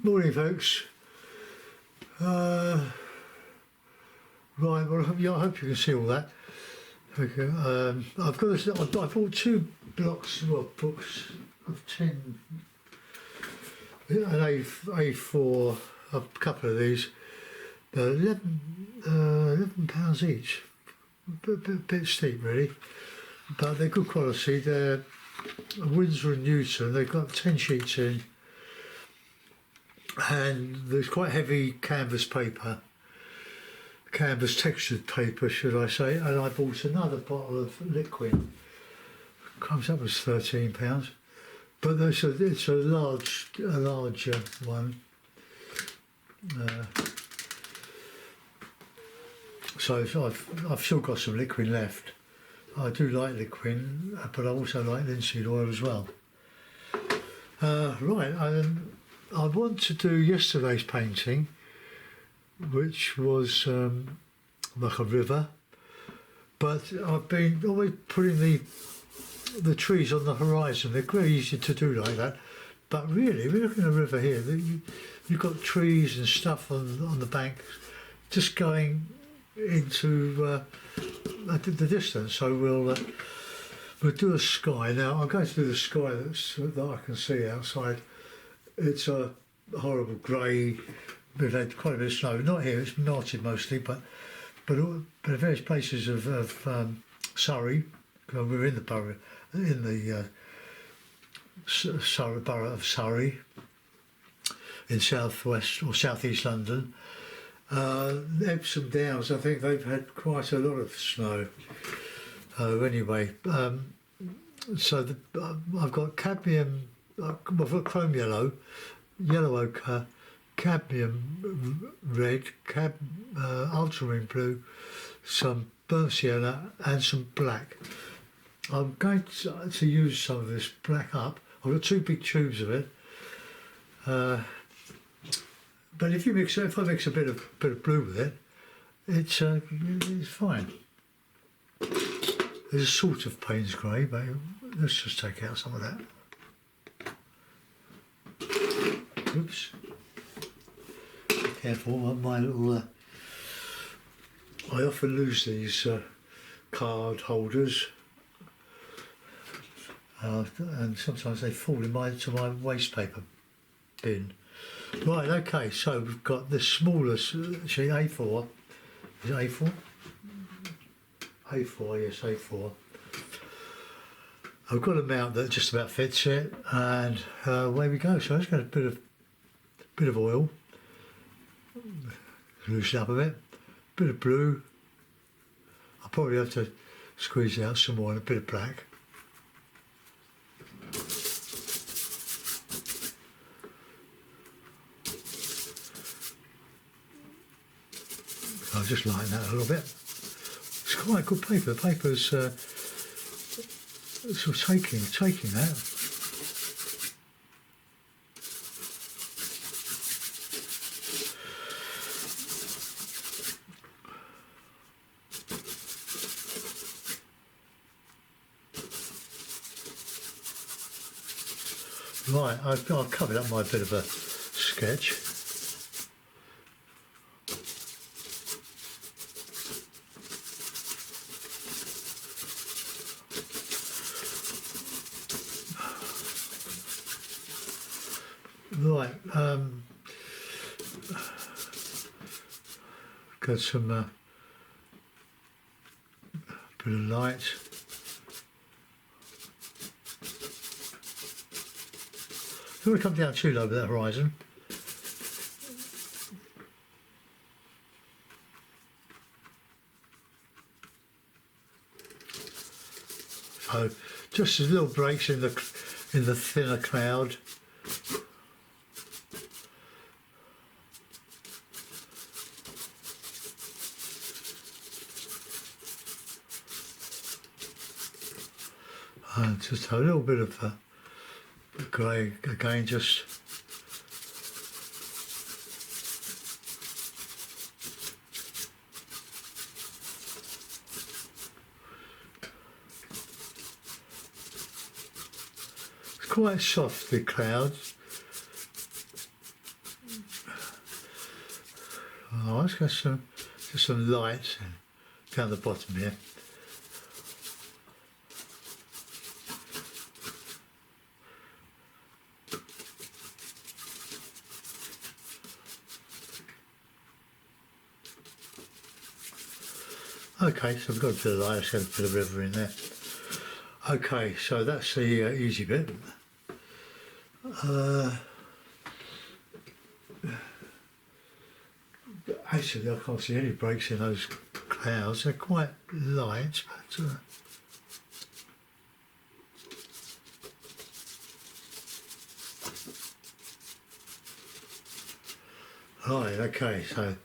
Morning, folks. Right, well, yeah, I hope you can see all that. Okay, I've got this. I bought two blocks, well, books of 10, an A4, a couple of these, £11 each. Bit steep, really, but they're good quality. They're Winsor and Newton. They've got 10 sheets in, and there's quite heavy canvas paper. Canvas textured paper, should I say, and I bought another bottle of liquid. Comes up as £13, but it's a larger one. So I've still got some liquid left. I do like liquid, but I also like linseed oil as well. Right, I want to do yesterday's painting, which was like a river, but I've been always putting the trees on the horizon. They're very easy to do like that, but really, we're looking at a river here. You've got trees and stuff on the bank, just going into the distance. So we'll do a sky now. I'm going to do the sky that I can see outside. It's a horrible grey. We've had quite a bit of snow. Not here, it's melted mostly, but various places of Surrey. We're in the borough, borough of Surrey, in southwest or southeast London. Epsom Downs, I think they've had quite a lot of snow. Anyway, so I've got cadmium. I've got chrome yellow, yellow ochre, cadmium red, ultramarine blue, some burnt sienna and some black. I'm going to use some of this black up. I've got two big tubes of it. But if I mix a bit of blue with it, it's fine. There's a sort of Payne's grey, but let's just take out some of that. Oops. Be careful, my little. I often lose these card holders, and sometimes they fall into my waste paper bin. Right, okay, so we've got the smallest sheet, A4. Is it A4? A4, yes, A4. I've got a mount that just about fits it, and away we go. So I've just got a bit of oil, loosen up a bit of blue. I'll probably have to squeeze out some more and a bit of black. I'll just lighten that a little bit. It's quite good paper. The paper's sort of taking that. Right, I've covered up my bit of a sketch. Right, got some bit of light. Don't want to come down too low with that horizon. So just as little breaks in the thinner cloud. And just a little bit of grey again, just it's quite soft, the clouds. Oh, let's get some lights down the bottom here. Okay, so we've got a bit of light, let's get a bit of river in there. Okay, so that's the easy bit. Actually, I can't see any breaks in those clouds. They're quite light, but right, okay, so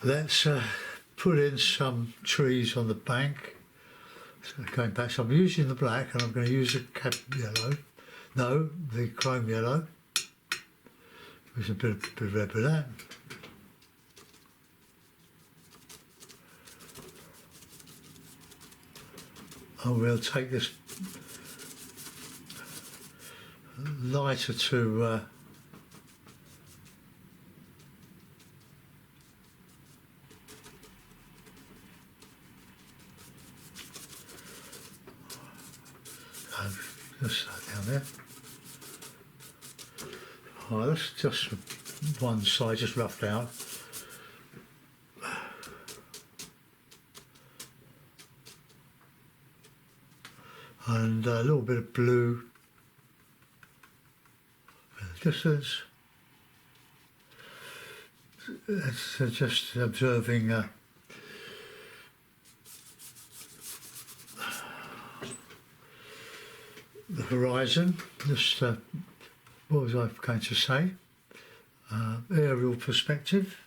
let's put in some trees on the bank. So going back, so I'm using the black and I'm going to use the cab yellow. No, the chrome yellow. There's a bit of red with that. I will take this lighter to just down there. Oh, that's just one side, just roughed out. And a little bit of blue in the distance. It's just observing the horizon. Just what was I going to say? Aerial perspective.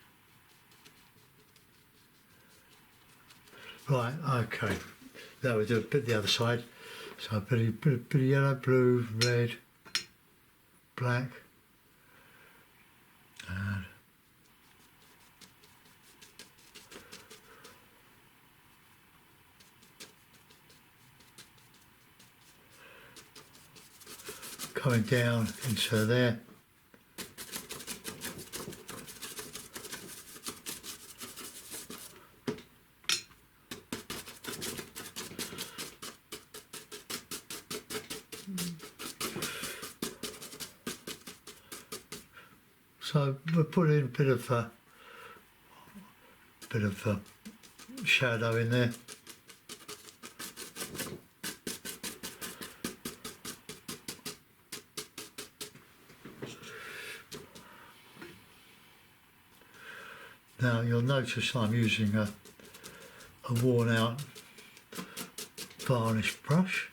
Right, okay. Now we do a bit the other side. So a bit of yellow, blue, red, black, and coming down into there. So we're putting a bit of shadow in there. Now you'll notice I'm using a worn out varnish brush.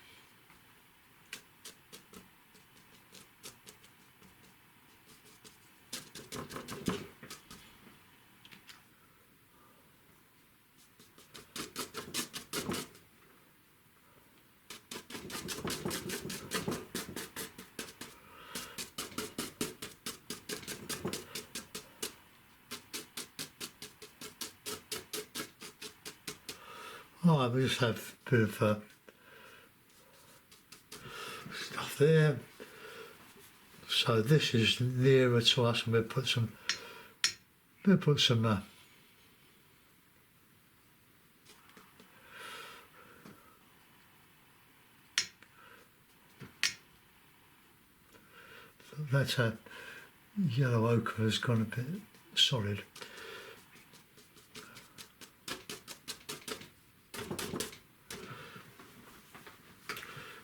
Oh, we just have a bit of stuff there. So this is nearer to us, and we'll put some. That's a yellow ochre has gone a bit solid.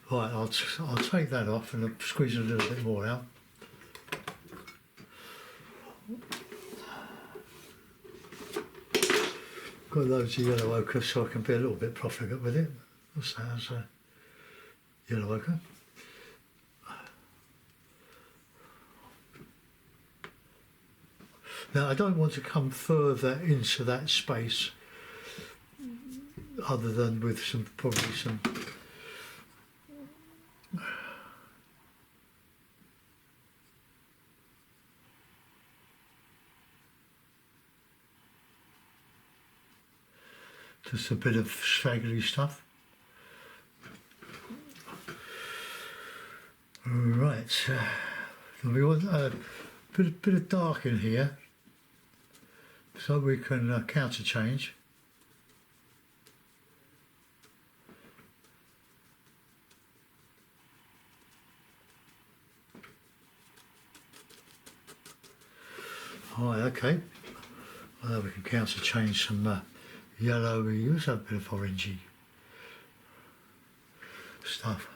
Right, I'll take that off and I'll squeeze a little bit more out. Got loads of yellow ochre so I can be a little bit profligate with it. What's that? That's yellow ochre. Now I don't want to come further into that space other than with probably some just a bit of straggly stuff. Right, so we want a bit of dark in here. so we can counter change. Right, okay. Well, we can counter change some yellow. We use a bit of orangey stuff.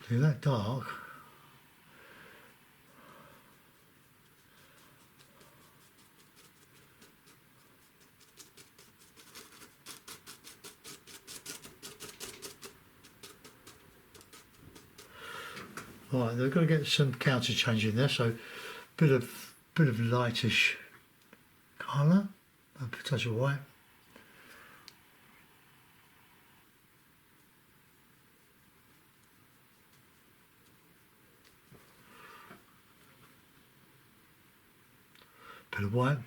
See that dark? Right, they've got to get some counter change in there, so bit of lightish colour, a touch of white. Bit of white.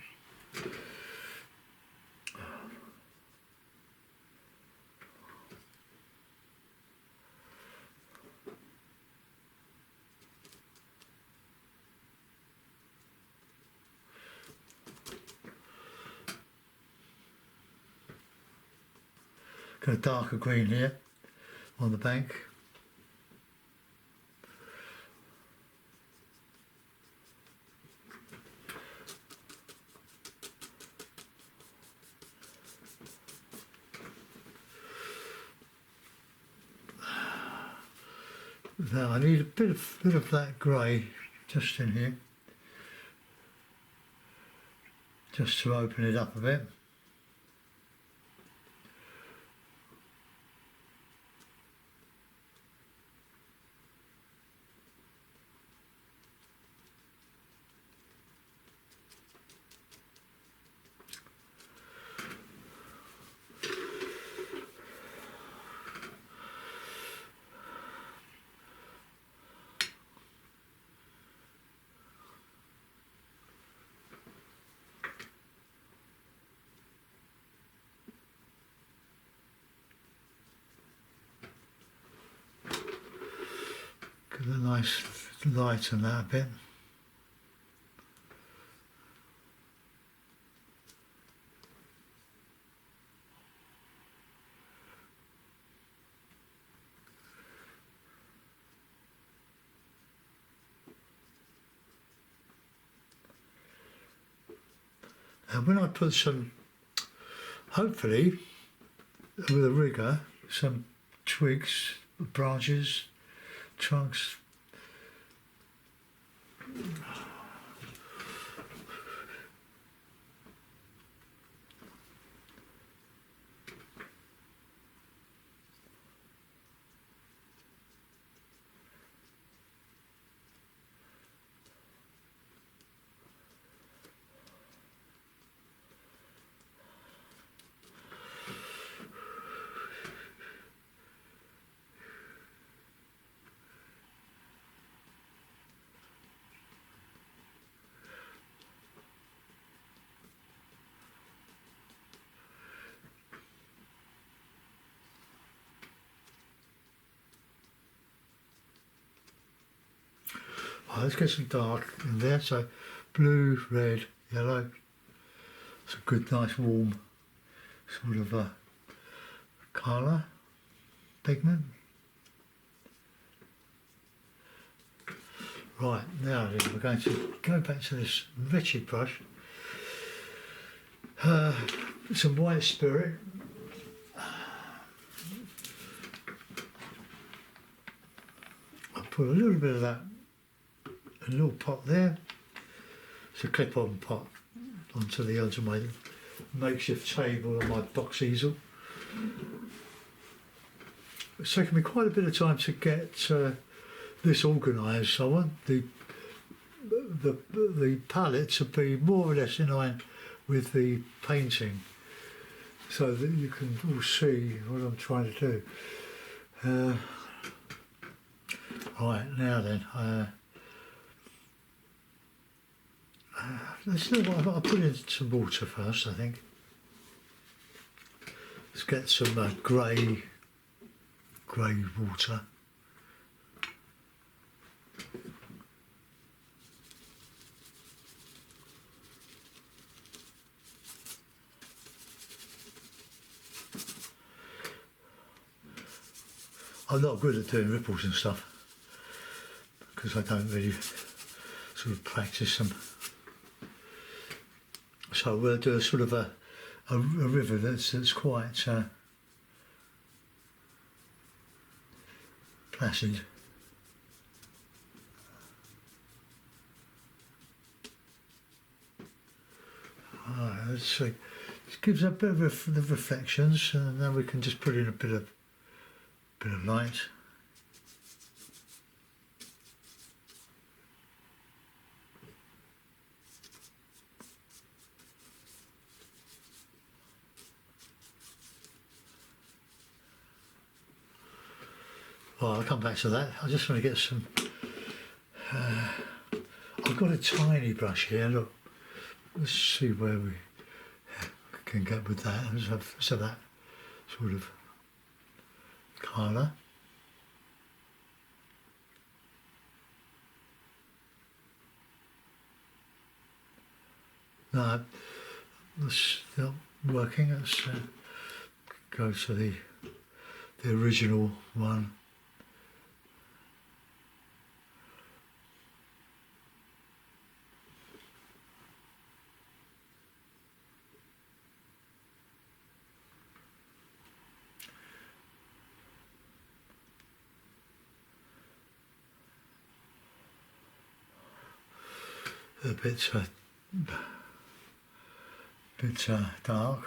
Got a darker green here on the bank. Now I need a bit of that grey just in here, just to open it up a bit. Get a nice light on that a bit. And when I put some, hopefully, with a rigger, some twigs, branches, trunks, oh, let's get some dark in there, so blue, red, yellow. It's a good, nice, warm sort of colour, pigment. Right, now then we're going to go back to this wretched brush. Some white spirit. I'll put a little bit of that, a little pot there. It's a clip-on pot onto the edge of my makeshift table and my box easel. It's taken me quite a bit of time to get this organised, so I want the palette to be more or less in line with the painting, so that you can all see what I'm trying to do. Right, now then, I'll put in some water first, I think. Let's get some grey water. I'm not good at doing ripples and stuff because I don't really sort of practice them. So we'll do a sort of a river that's quite placid. Let's see. It gives a bit of the reflections, and then we can just put in a bit of light. Well, I'll come back to that. I just want to get some. I've got a tiny brush here. Look, let's see where we can get with that. Let's have that sort of colour. No, that's not working. Let's go to the original one. A bit dark.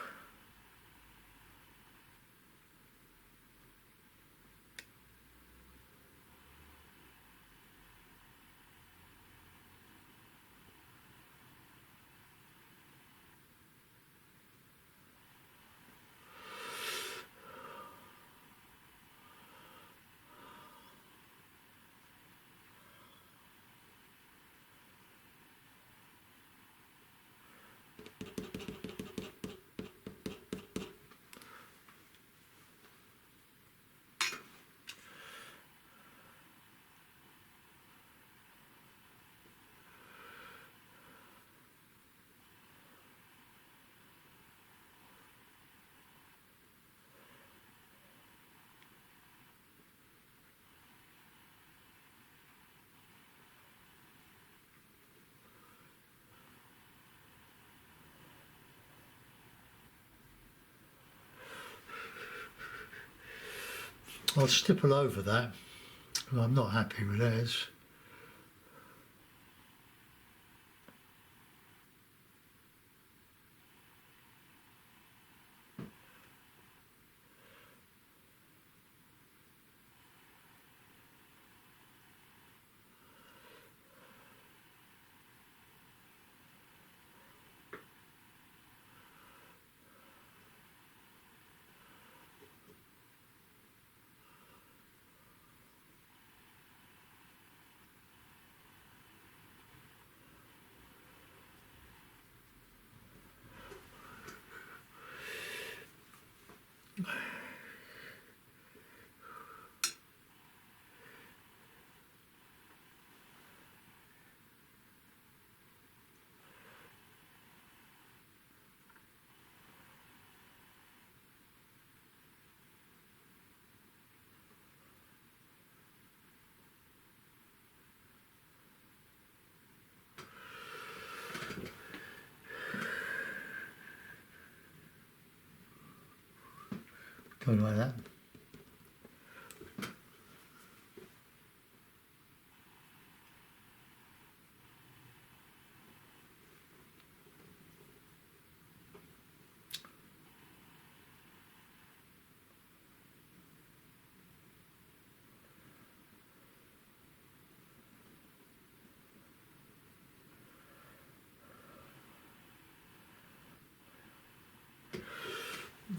I'll stipple over that. I'm not happy with theirs. Go like that.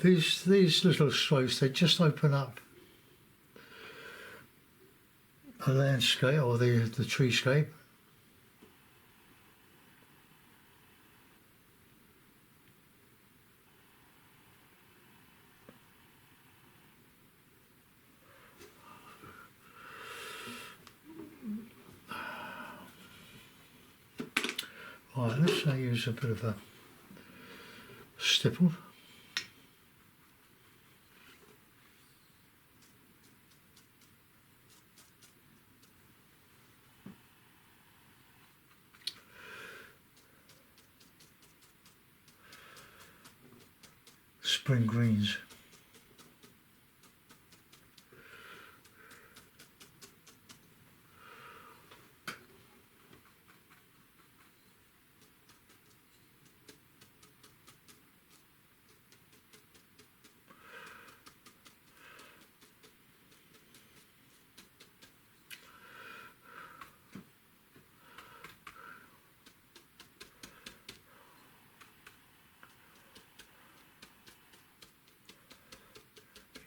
These little strokes, they just open up a landscape or the treescape. Right, let's use a bit of a stipple. Spring greens.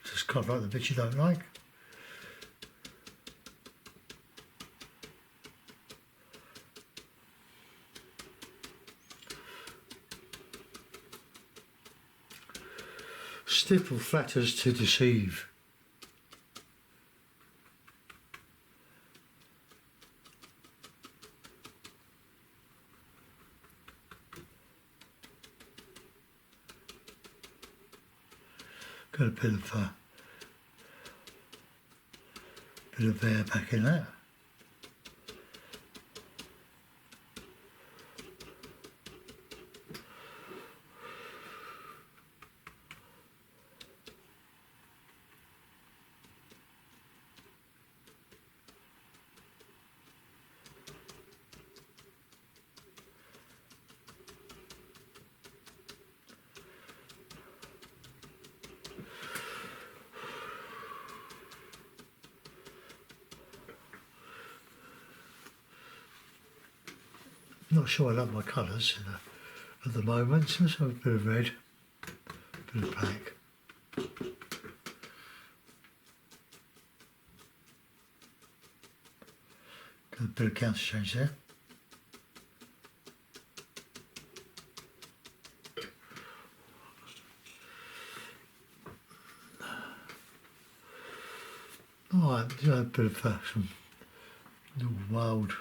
Just cover up the bits you don't like. Stipple flatters to deceive. Got a bit of air back in that. Not sure I like my colours at the moment, so let's have a bit of red, a bit of black. Got a bit of counter change there. Alright, a bit of some little wild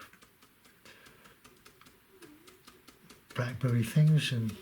blackberry things and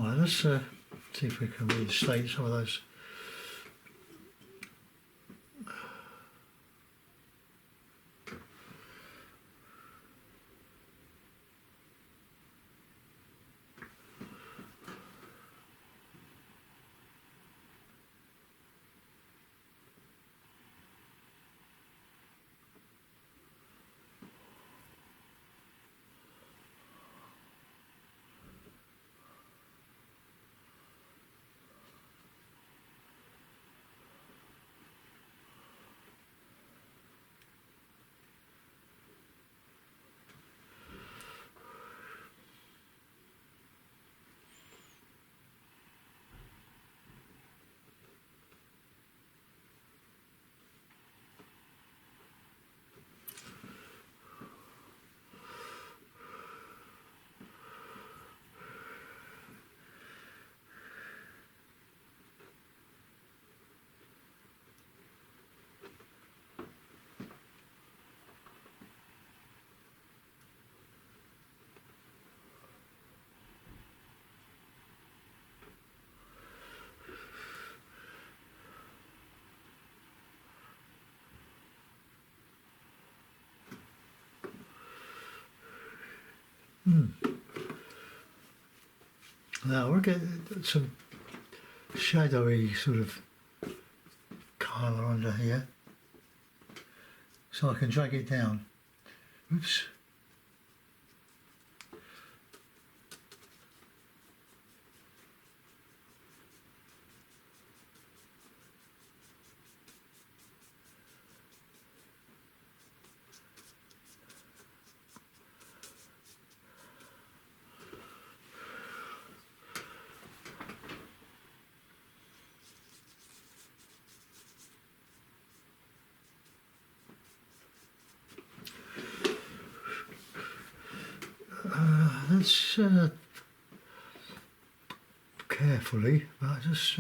Right, let's see if we can reinstate some of those. Now we'll get some shadowy sort of colour under here, so I can drag it down. Oops. Let's carefully, but just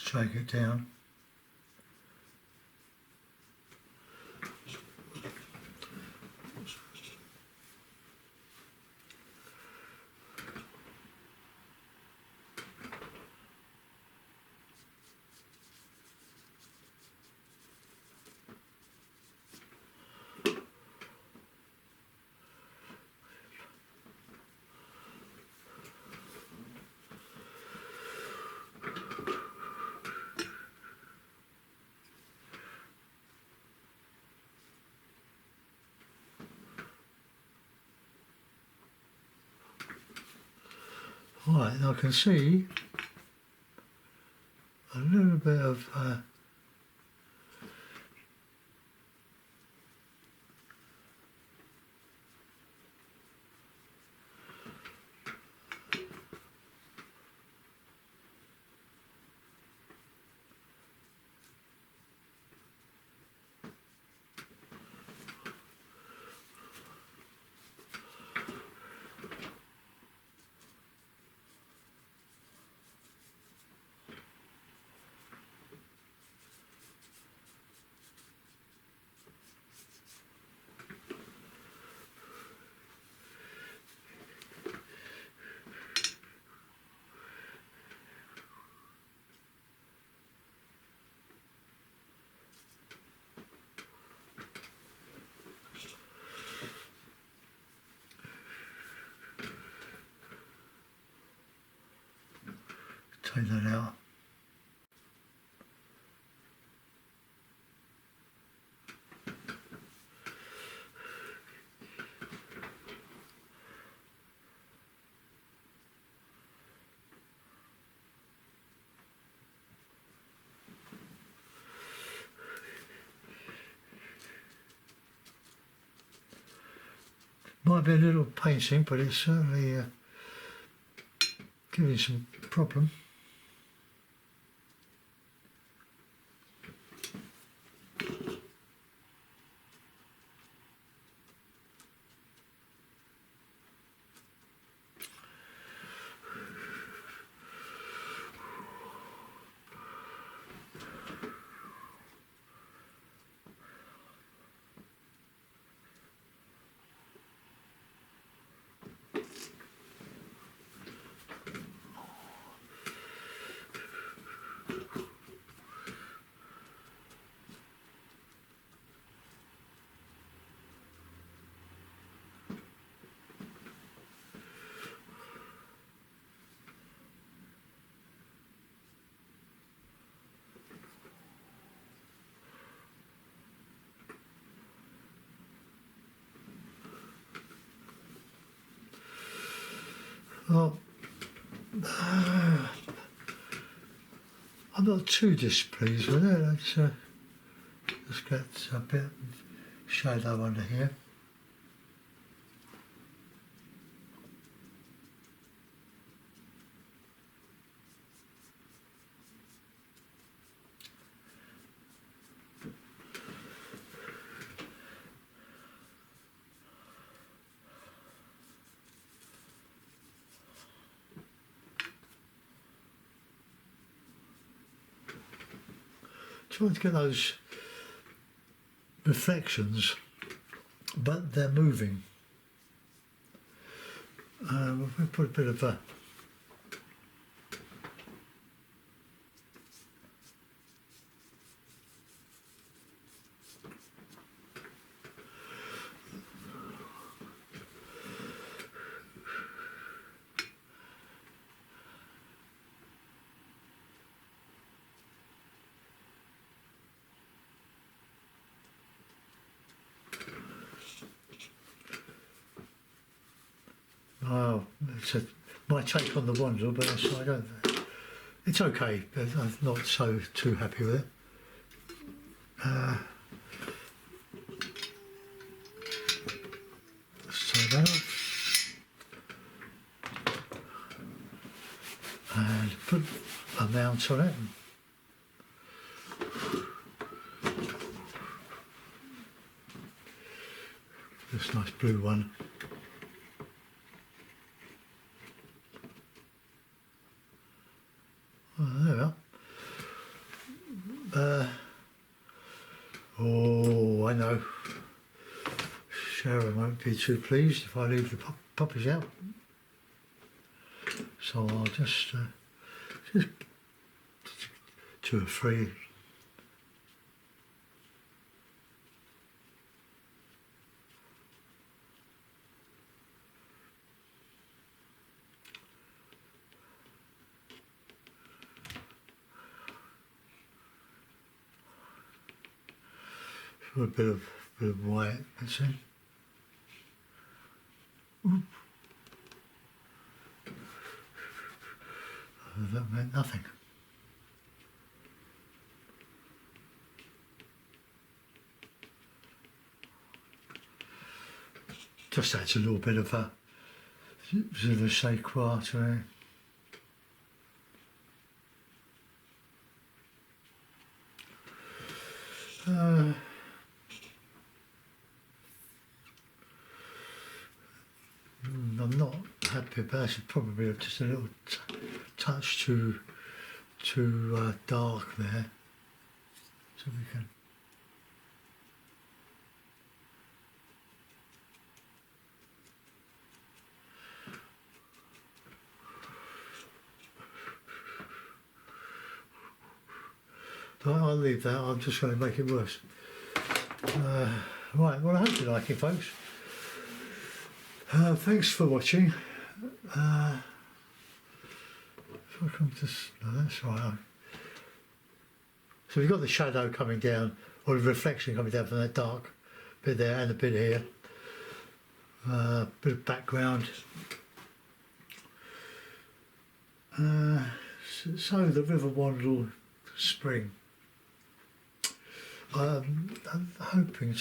drag it down. Right, I can see a little bit of take that out. Might be a little painting, but it's certainly giving some problem. Well, I'm not too displeased with it. Let's get a bit of shadow under here. Trying to get those reflections, but they're moving. We put a bit of a it's my take on the Wandle, but I don't. It's okay, but I'm not too happy with it. So that off. And put a mount on it. This nice blue one. There we are. Oh, I know. Sharon won't be too pleased if I leave the puppies out. So I'll just 2 or 3. A bit of white, that's it. That meant nothing. Just adds a little bit of a je ne sais quoi to it. I'm not happy about it. Probably just a little touch too dark there. So we can. But I'll leave that. I'm just going to make it worse. Right. Well, I hope you like it, folks. Thanks for watching. If I come to, no, that's right. So we've got the shadow coming down, or the reflection coming down from that dark bit there, and a bit here. Bit of background. So the River Wandle Spring. I'm hoping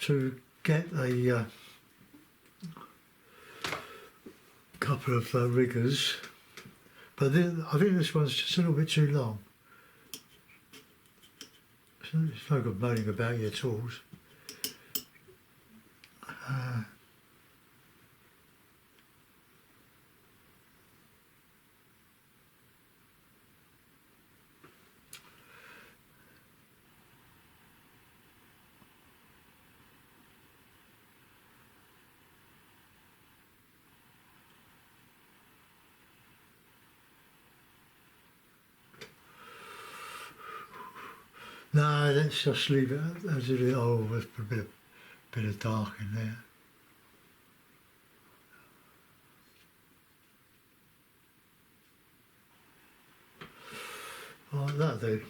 to get a couple of riggers, but I think this one's just a little bit too long. So it's no good moaning about your tools. No, let's just leave it as it is. Oh, there's a bit of dark in there. Oh, that'll do.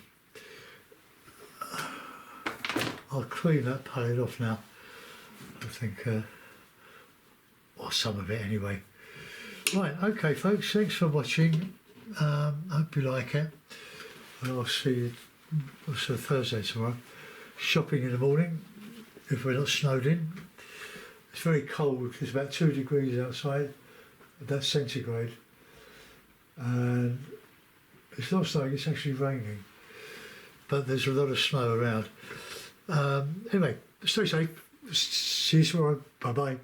I'll clean that palette off now. I think, or some of it anyway. Right, okay folks, thanks for watching. Hope you like it. And I'll see you also Thursday tomorrow. Shopping in the morning, if we're not snowed in. It's very cold, it's about 2 degrees outside, that's centigrade. And it's not snowing, it's actually raining. But there's a lot of snow around. Anyway, stay safe. See you tomorrow. Bye bye.